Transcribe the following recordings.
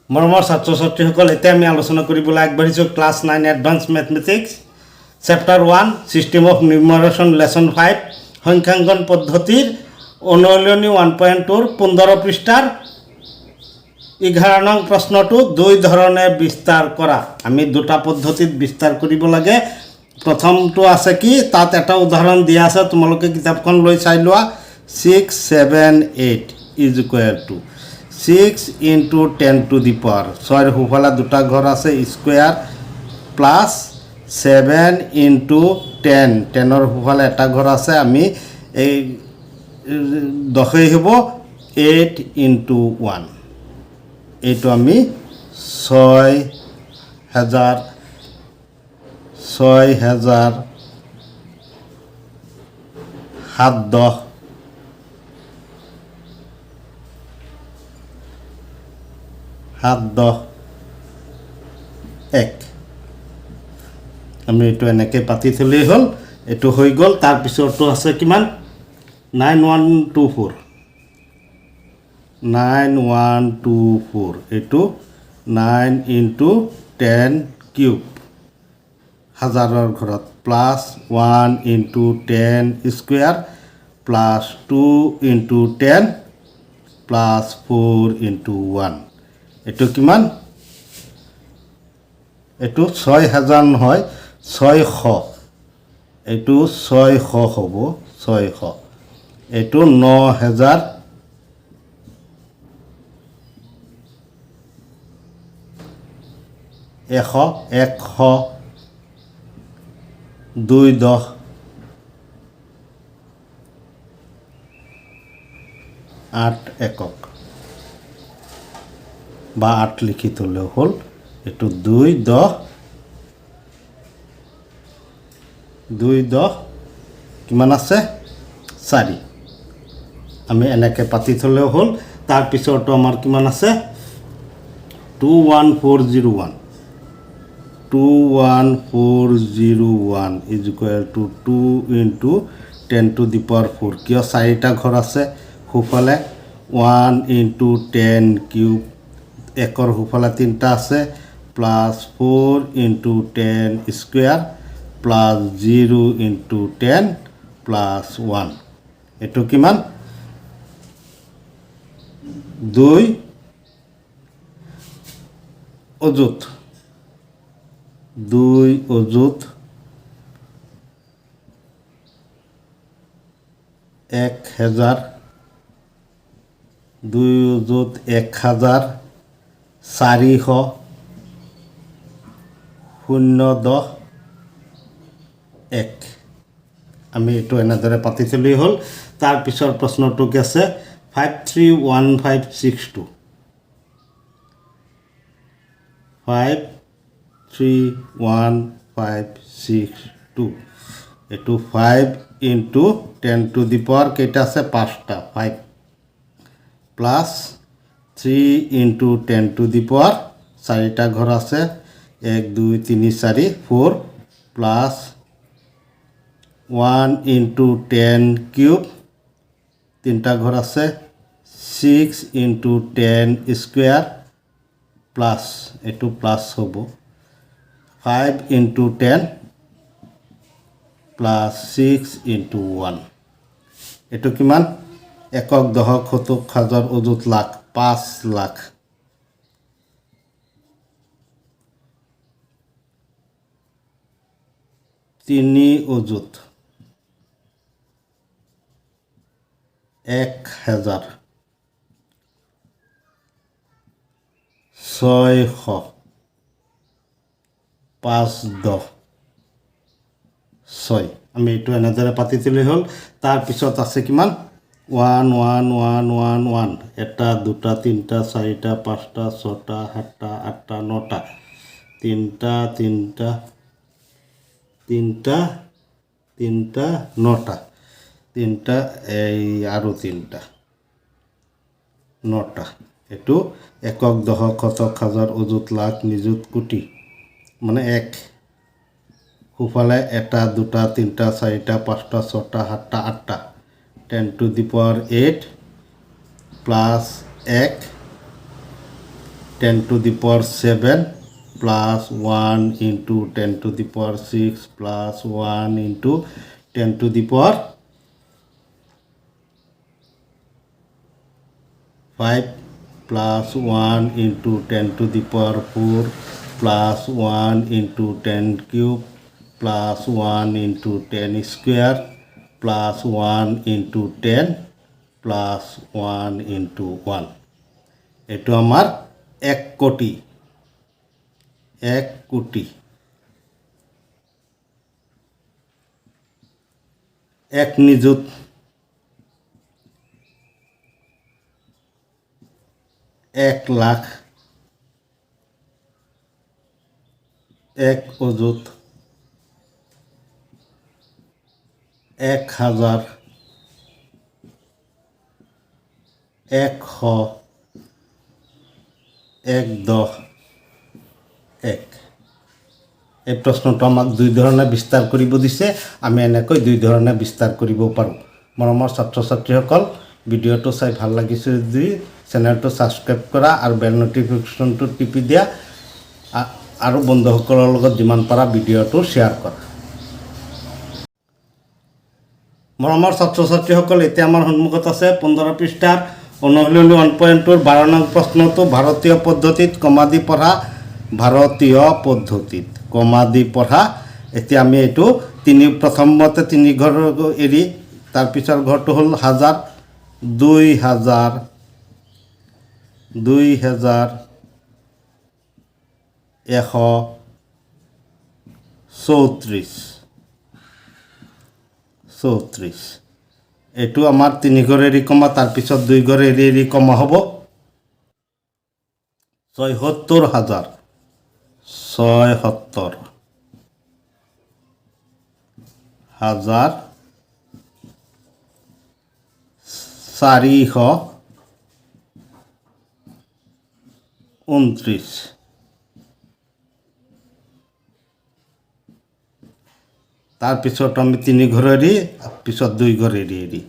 মৰমৰ ছাত্ৰ ছাত্ৰীসকল এতিয়া আমি আলোচনা কৰিবলৈ আগবাঢ়িছোঁ class 9 advance mathematics chapter 1 system of numeration lesson 5 সংখ্যাঙ্কন পদ্ধতিৰ অনুশীলনী 1.2 15 পৃষ্ঠাৰ 11 নং প্ৰশ্নটো দুই ধৰণে বিস্তাৰ কৰা আমি দুটা পদ্ধতিত বিস্তাৰ কৰিব লাগে প্ৰথমটো আছে কি তাত এটা উদাহৰণ দিয়া আছে তোমালোকে কিতাপখন লৈ চাই লোৱা 6 7 8 is equal to 6 into 10 to the power 6 হুফালা দুটা ঘর আছে স্কয়ার প্লাস 7 into 10 10 হুফালা এটা ঘর আছে আমি এই দখেই হব 8 into 1 এইটো আমি 6000 710 এক আমি এইটো এনেকৈ পাতি থলেই হ'ল এইটো হৈ গ'ল তাৰপিছৰটো আছে কিমান 9124 এইটো 9 into 10 কিউব হাজাৰৰ ঘৰত plus 1 into 10 square plus 2 into 10 plus 4 into 1 এইটো কিমান এইটো 6000 নহয় 600 এইটো 600 হ'ব 600 এইটো 9000 210 8 একক বা 8 লিখি থলে হল এটো 210 কিমান আছে 4 আমি এনেকে পাতি থলে হল তাৰ পিছৰটো আমাৰ কিমান আছে 21401 is equal to 2 into 10 to the power 4 কিয় 4টা ঘৰ আছে হুফালে 1 into 10 কিউব একৰ হুফালে 3টা আছে plus 4 into 10 square plus 0 into 10 plus 1 এটো কিমান 2 অযুত 1000 2 অযুত 1000 400 010 1 আমি এটো এনেদৰে পাতি থলি হল তাৰ পিছৰ প্ৰশ্নটো কি আছে 531562 53152 এটো 5 into 10 to the power কেটা আছে 5টা 5 plus 3 into 10 to the power 4টা ঘর আছে 1 2 3 4 4 plus 1 into 10 cube 3টা ঘর আছে 6 into 10 square plus এটো plus হবো 5 into 10 plus 6 into 1 এটো কিমান একক দহক শতক হাজাৰ অযুত লাখ 5 লাখ তিনি অযুত 1000 600 510 6 আমি এটো এনেদৰে পাতি তুলি হল তাৰ পিছত আছে কিমান 1 1 1 1 1 এটা দুটা তিনটা চাৰিটা পাঁচটা ছটা সাতটা আঠটা নটা তিনটা তিনটা তিনটা তিনটা নটা তিনটা এই আৰু তিনটা নটা এটো একক দহক শতক হাজাৰ অযুত লাখ নিযুত কোটি মানে 1 হুফালে এটা দুটা তিনটা চাৰিটা পাঁচটা ছটা সাতটা আঠটা 10 to the power 8 plus 1 10 to the power 7 plus 1 into 10 to the power 6 plus 1 into 10 to the power 5 plus 1 into 10 to the power 4 plus 1 into 10 cube plus 1 into 10 square plus 1 into 10 plus 1 into 1 এটো আমার 1 কোটি 1 কোটি 1 নিযুত 1 লাখ 1 অযুত 1000 1 শ 1 10 1 এই প্রশ্নটো আমাক দুই ধৰণে বিস্তাৰ কৰিব দিছে আমি এনেকৈ দুই ধৰণে বিস্তাৰ কৰিব পাৰোঁ মৰমৰ ছাত্ৰ ছাত্ৰীসকল ভিডিঅ'টো চাই ভাল লাগিছে যদি চেনেলটো সাবস্ক্ৰাইব কৰা আৰু বেল নোটিফিকেশ্যনটো টিপি দিয়া আৰু বন্ধুসকলৰ লগত যিমান পাৰা ভিডিঅ'টো শ্বেয়াৰ কৰা মৰমৰ ছাত্ৰ ছাত্ৰীসকল এতিয়া আমাৰ সন্মুখত আছে 15 পৃষ্ঠাৰ অনুশীলনী 1.2 12 নং প্ৰশ্নটো ভাৰতীয় পদ্ধতিত কমাদি পঢ়া ভাৰতীয় পদ্ধতিত কমাদি পঢ়া এতিয়া আমি এটো প্ৰথমতে তিনি ঘৰ এৰি তাৰ পিছৰ ঘৰটো হ'ল 1000 2000 2000 134 এটো আমাৰ তিনি ঘৰ এৰি কমা তাৰ পিছত দুই ঘৰ এৰি কমা হ'ব 76000 76000 429 তাৰ পিছত আমি তিনি ঘৰ এৰি পিছত দুই ঘৰ এৰি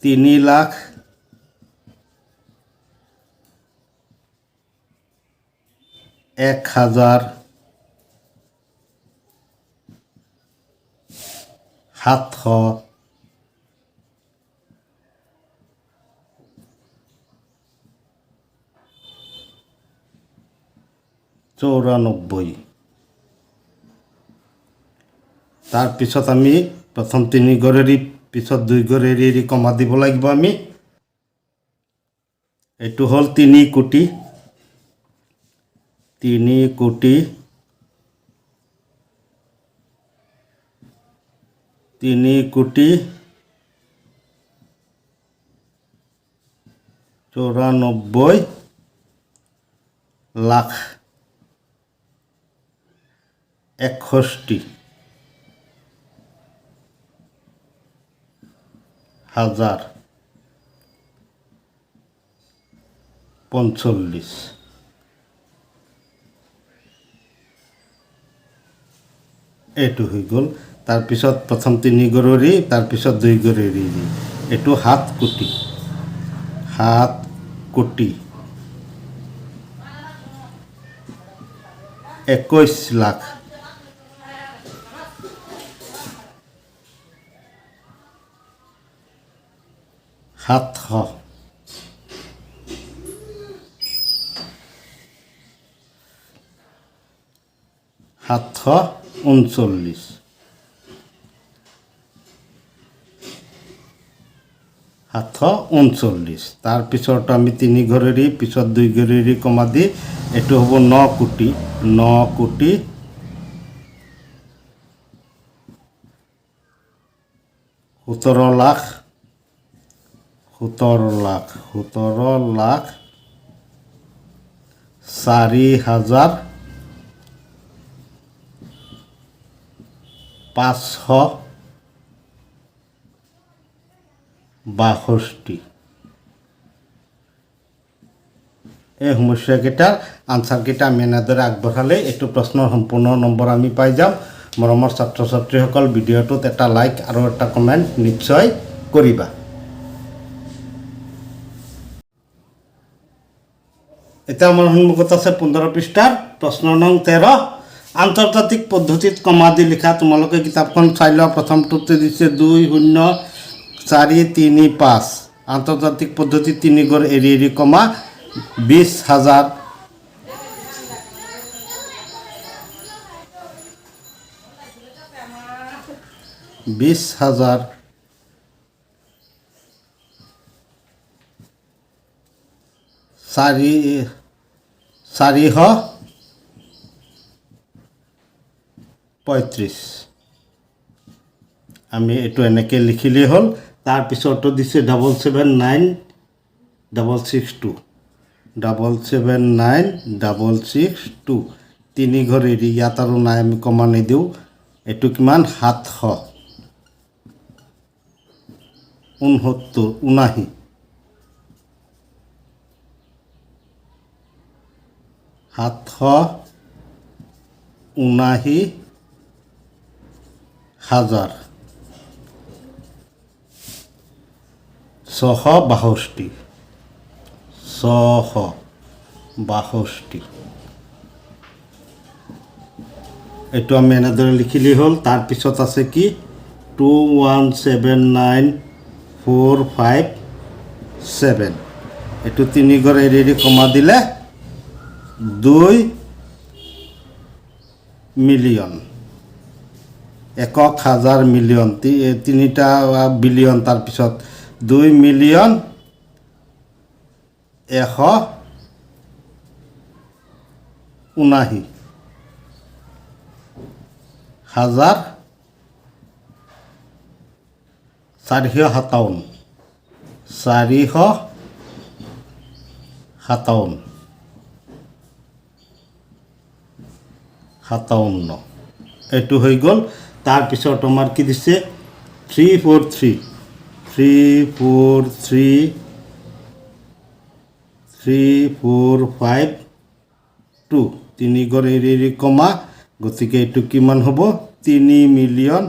3 লাখ 1000 700 94 তাৰ পিছত আমি প্ৰথম তিনি ঘৰ এৰি পিছত দুই ঘৰ এৰি কমা দিব লাগিব আমি এটো হ'ল 3 কোটি 3 কোটি 3 কোটি 94 লাখ 61 হাজার 45 এটো হৈ গল তাৰ পিছত প্ৰথম তিনি গৰৰি তাৰ পিছত দুই গৰৰি এটো 7 কোটি 21 লাখ 700 739 739 তাৰ পিছত আমি তিনি ঘৰেৰি পিছত দুই ঘৰেৰি কমা দি এটো হ'ব 9 কোটি 17 লাখ 4000 562 এই সমস্যাকেইটাৰ আনসাৰকেইটা আমি এনেদৰে আগবঢ়ালে এইটো প্ৰশ্নৰ সম্পূৰ্ণ নম্বৰ আমি পাই যাম মৰমৰ ছাত্ৰ ছাত্ৰীসকল ভিডিঅ'টোত এটা লাইক আৰু এটা কমেন্ট নিশ্চয় কৰিবা এতিয়া আমাৰ সন্মুখত আছে 15 পৃষ্ঠাৰ প্ৰশ্ন নং 13 আন্তৰ্জাতিক পদ্ধতিত কমা দি লিখা তোমালোকে কিতাপখন চাই লোৱা প্ৰথমটোতে দিছে 20435 আন্তৰ্জাতিক পদ্ধতি 3 গড় এৰি এৰি কমা 20,000 435 আমি এটো এনেকৈ লিখিলেই হ'ল তাৰপিছতো দিছে 779662 779662 3 ঘৰ এৰি ইয়াত আৰু নাই আমি কমা নিদিওঁ এটো কিমান 769 779,000 662 এইটো আমি এনেদৰে লিখিলেই হ'ল তাৰপিছত আছে কি 2179457 এইটো 3 ঘৰ এৰি এৰি কমা দিলে 2 মিলিয়ন 1,000 মিলিয়ন 3টা বিলিয়ন তাৰপিছত 2 মিলিয়ন 179,000 457 এইটো হৈ গ'ল তাৰপিছত আমাৰ কি দিছে 343,452 3 ঘৰ এৰি এৰি কমা গতিকে এইটো কিমান হ'ব 3 মিলিয়ন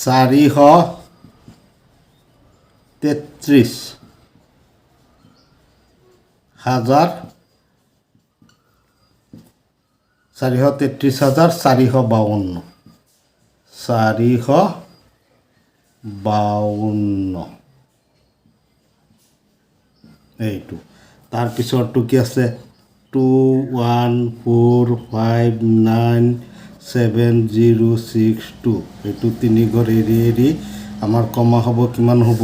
433,452 এইটো তাৰপিছতটো কি আছে 214597062 এইটো 3 ঘৰ এৰি এৰি আমাৰ কমা হ'ব কিমান হ'ব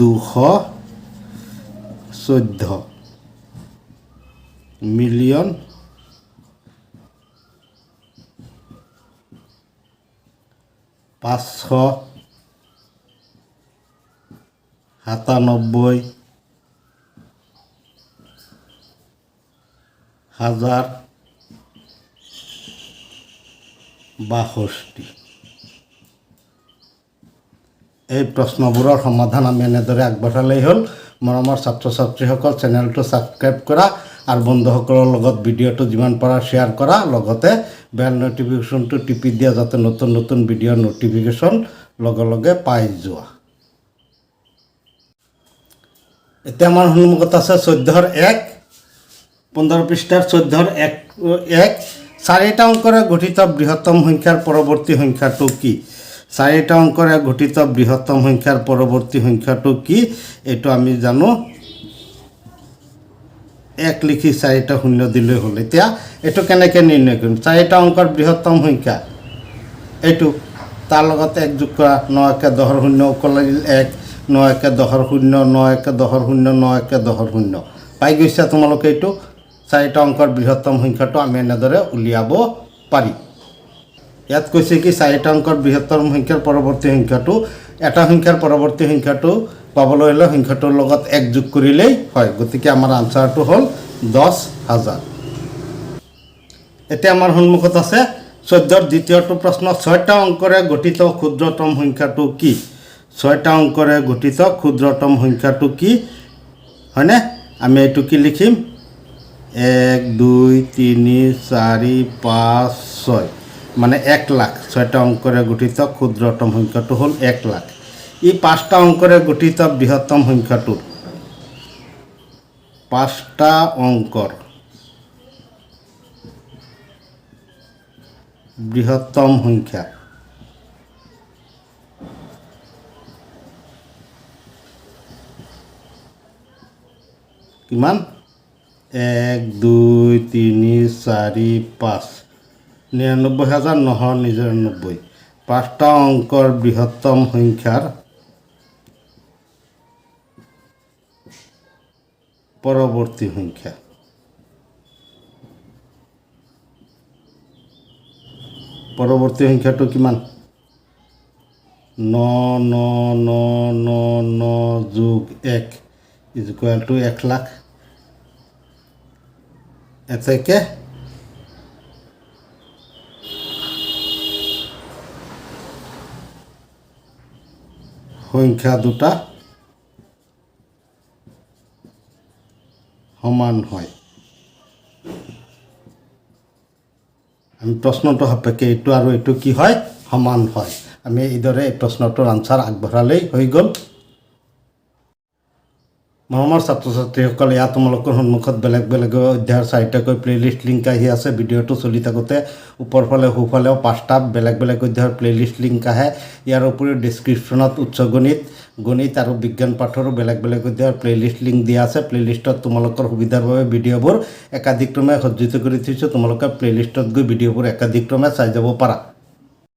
214 মিলিয়ন 597,062 এই প্ৰশ্নবোৰৰ সমাধান আমি এনেদৰে আগবঢ়ালেই হ'ল মৰমৰ ছাত্ৰ ছাত্ৰীসকল চেনেলটো ছাবস্ক্ৰাইব কৰা আৰু বন্ধুসকলৰ লগত ভিডিঅ'টো যিমান পাৰা শ্বেয়াৰ কৰা লগতে বেল নটিফিকেশ্যনটো টিপি দিয়া যাতে নতুন নতুন ভিডিঅ'ৰ নটিফিকেশ্যন লগে লগে পাই যোৱা এতিয়া আমাৰ সন্মুখত আছে 14 15 পৃষ্ঠাৰ 14 চাৰিটা অংকৰে গঠিত বৃহত্তম সংখ্যাৰ পৰৱৰ্তী সংখ্যাটো কি 4টা অংকৰে গঠিত বৃহত্তম সংখ্যাৰ পৰৱৰ্তী সংখ্যাটো কি এইটো আমি জানো 1 লিখি 4টা শূন্য দিলে হ'ল এতিয়া এটো কেনেকৈ নিৰ্ণয় কৰিম 4টা অংকৰ বৃহত্তম সংখ্যা এইটো তাৰ লগত 1 যোগ কৰা 9 কে 10 শূন্য উকলিল 1 9 কে 10 শূন্য 9 কে 10 শূন্য 9 কে 10 শূন্য পাই গৈছা তোমালোকে এইটো 4টা অংকৰ বৃহত্তম সংখ্যাটো আমি এনেদৰে উলিয়াব পাৰি ইয়াত কৈছে কি 4টা অংকৰ বৃহত্তম সংখ্যাৰ পৰৱৰ্তী সংখ্যাটো এটা সংখ্যাৰ পৰৱৰ্তী সংখ্যাটো পাবলৈ হলে সংখ্যাটোৰ লগত 1 যোগ কৰিলেই হয় গতিকে আমাৰ আনসাৰটো হ'ল 10,000 এতিয়া আমাৰ সন্মুখত আছে 14 দ্বিতীয়টো প্ৰশ্ন 6টা অংকৰে গঠিত ক্ষুদ্ৰতম সংখ্যাটো কি 6টা অংকৰে গঠিত ক্ষুদ্ৰতম সংখ্যাটো কি হয়নে আমি এইটো কি লিখিম 1 2 3 4 5 6 মানে 1 লাখ 6টা অংকৰে গঠিত ক্ষুদ্ৰতম সংখ্যাটো হ'ল 1 লাখ ই 5টা অংকৰে গঠিত বৃহত্তম সংখ্যাটো 5টা অংকৰ বৃহত্তম সংখ্যা কিমান 1 2 3 4 5 99,999 5টা অংকৰ বৃহত্তম সংখ্যাৰ পৰৱৰ্তী সংখ্যা পৰৱৰ্তী সংখ্যাটো কিমান 9999 যোগ 1 ইকুৱেল টু 1 লাখ এতেকে সংখ্যা দুটা সমান হয় আমি প্ৰশ্নটো সাপেক্ষে এইটো আৰু এইটো কি হয় সমান হয় আমি এইদৰে এই প্ৰশ্নটোৰ আনসাৰ আগবঢ়ালেই হৈ গ'ল মৰমৰ ছাত্ৰ ছাত্ৰীসকল ইয়াত তোমালোকৰ সন্মুখত বেলেগ বেলেগ অধ্যায়ৰ 4টাকৈ প্লেলিষ্ট লিংক আহি আছে ভিডিঅ'টো চলি থাকোঁতে ওপৰফালে সোঁফালেও 5টা বেলেগ বেলেগ অধ্যায়ৰ প্লেলিষ্ট লিংক আহে ইয়াৰ উপৰিও ডেছক্ৰিপশ্যনত উচ্চ গণিত আৰু বিজ্ঞান পাঠৰো বেলেগ বেলেগ অধ্যায়ৰ প্লেলিষ্ট লিংক দিয়া আছে প্লেলিষ্টত তোমালোকৰ সুবিধাৰ বাবে ভিডিঅ'বোৰ একাধিক্ৰমে সজ্জিত কৰি থৈছোঁ তোমালোকে প্লেলিষ্টত গৈ ভিডিঅ'বোৰ একাধিক্ৰমে চাই যাব পাৰা